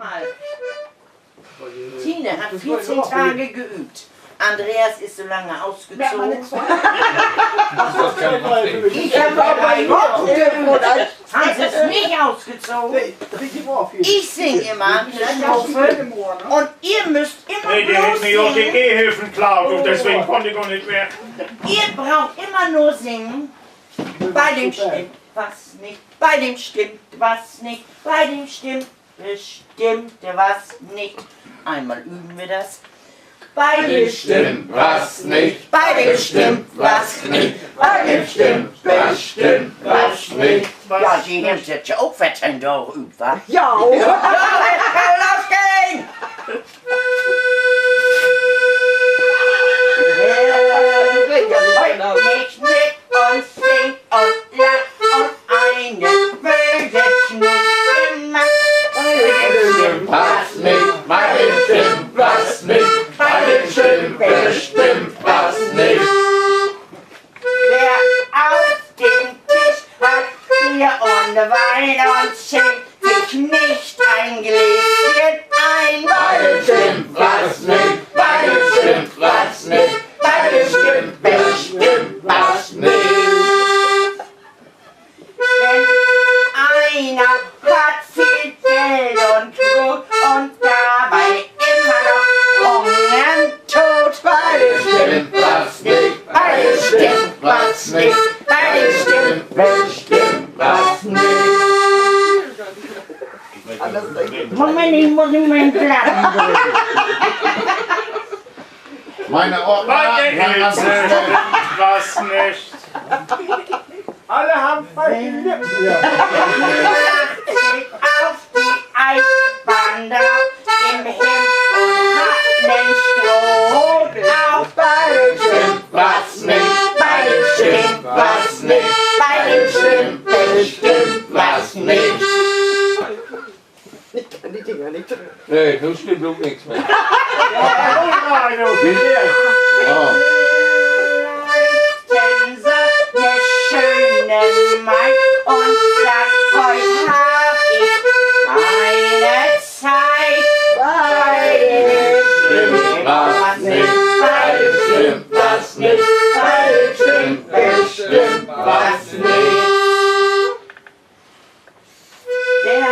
Nochmal. Tine hat 14 Tage geübt. Andreas ist so lange ausgezogen. Ich habe 3 Wochen geübt. Hans ist nicht ausgezogen. Ich singe immer eine Strophe und ihr müsst immer Nee, die bloß hätten mir auch die singen. Gehhilfen klaut und deswegen konnte ich auch nicht mehr. Ihr braucht immer nur singen. Bei dem stimmt was nicht. Bei dem stimmt was nicht. Bei dem stimmt bestimmt was nicht. Einmal üben wir das. Bei dem Stimmt was nicht, Bei dem stimmt was nicht. Bei dem stimmt bestimmt was nicht. Ja, die haben jetzt ja auch verteilt auch übt, wa? Ja. Jetzt kann losgehen! Nicht mit uns singt und lacht und eine böse Schnuss gemacht. stimmt was nicht, bei dem stimmt was nicht, bei dem stimmt bestimmt was nicht. Wer auf dem Tisch hat Bier und Wein und schenkt sich nicht ein Gläschen ein. Bei dem stimmt was nicht, bei dem stimmt was nicht, bei dem stimmt bestimmt was nicht. Wenn einer hat viel Geld und Gut und dabei immer noch Hungern tot. Bei dem stimmt was nicht, bei dem stimmt was nicht, bei dem stimmt bestimmt was nicht. Moment, ich muss in meinen Platten drücken. Meine Ordner Bei der Hilfe stimmt was nicht. Alle haben falsche Lippen. Ja. Auf die Eisbahn drauf, im Hemd und hat nen Stroh auf. Bei dem stimmt was nicht, bei dem stimmt was nicht, bei dem stimmt bestimmt was nicht. Ich kann die Dinger nicht drücken. Nee, nun stimmt auch nichts mehr. Tänzer, ne schöne Maid und sagt, heute hab ich keine Zeit. Bei dem Stimmt was nicht, bei dem stimmt was nicht, bei dem stimmt bestimmt was nicht. Der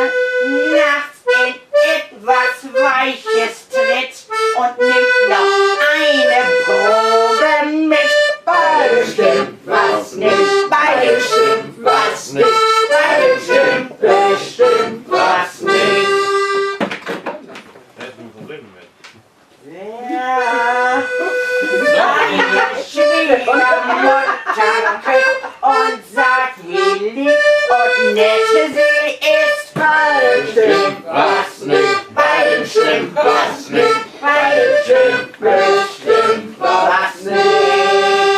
nachts in etwas Weiches tritt und nimmt noch eine Probe mit. Bei dem stimmt was nicht, bei dem stimmt was nicht, bei dem stimmt bestimmt was nicht. Da ist ein Problem mit. Ja, eine Schwiegermutter küsst und sagt, wie lieb und nett sie ist. Bei dem stimmt was nicht, bei dem stimmt was nicht, bei dem stimmt bestimmt was nicht.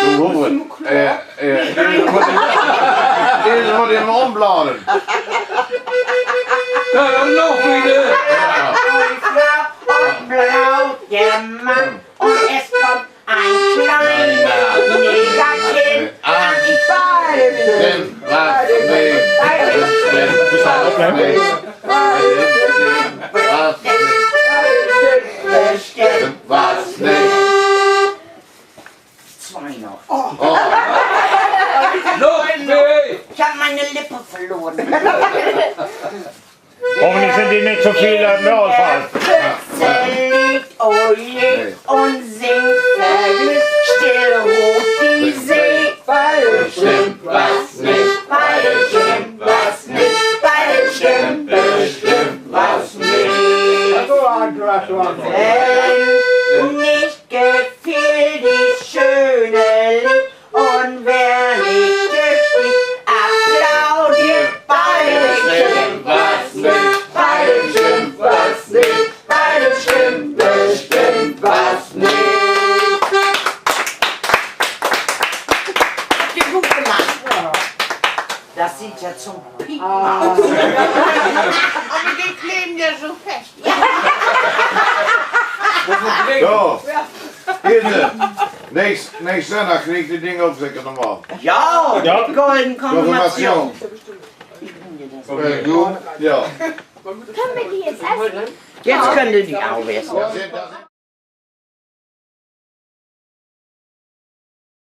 Du Hubert, deze moet in ombladen. Ja, nog wieder. Und blau der Mann und es kommt ein kleines Negerkind an die Beine. Stimmt was nicht, bei dem stimmt was nicht, bei dem stimmt was nicht, bestimmt was nicht. 2 noch. Oh. Ich habe meine Lippe verloren. Hoffentlich sind die nicht so viele im Ausfall. Pfütze liegt, oh je, und singt vergnügt, still ruht die See. Bei dem stimmt was nicht, Bei dem stimmt was nicht, bei dem stimmt bestimmt was nicht. Wenn nicht gefiel die schöne Lied und wer nicht tüchtig applaudiert, bei dem stimmt was nicht, bei dem stimmt was nicht, bei dem stimmt bestimmt was nicht. Habt ihr gut gemacht? Das sieht ja zum Piepen aus. Aber die kleben ja so fest. So, hier, nächsten Sonntag krieg ich die Dinge aufsäcke nochmal. Ja, Ja. die Golden Kombination. Gut, ja. Können wir die jetzt essen? Jetzt könnt ihr die auch essen. Ja, sind das.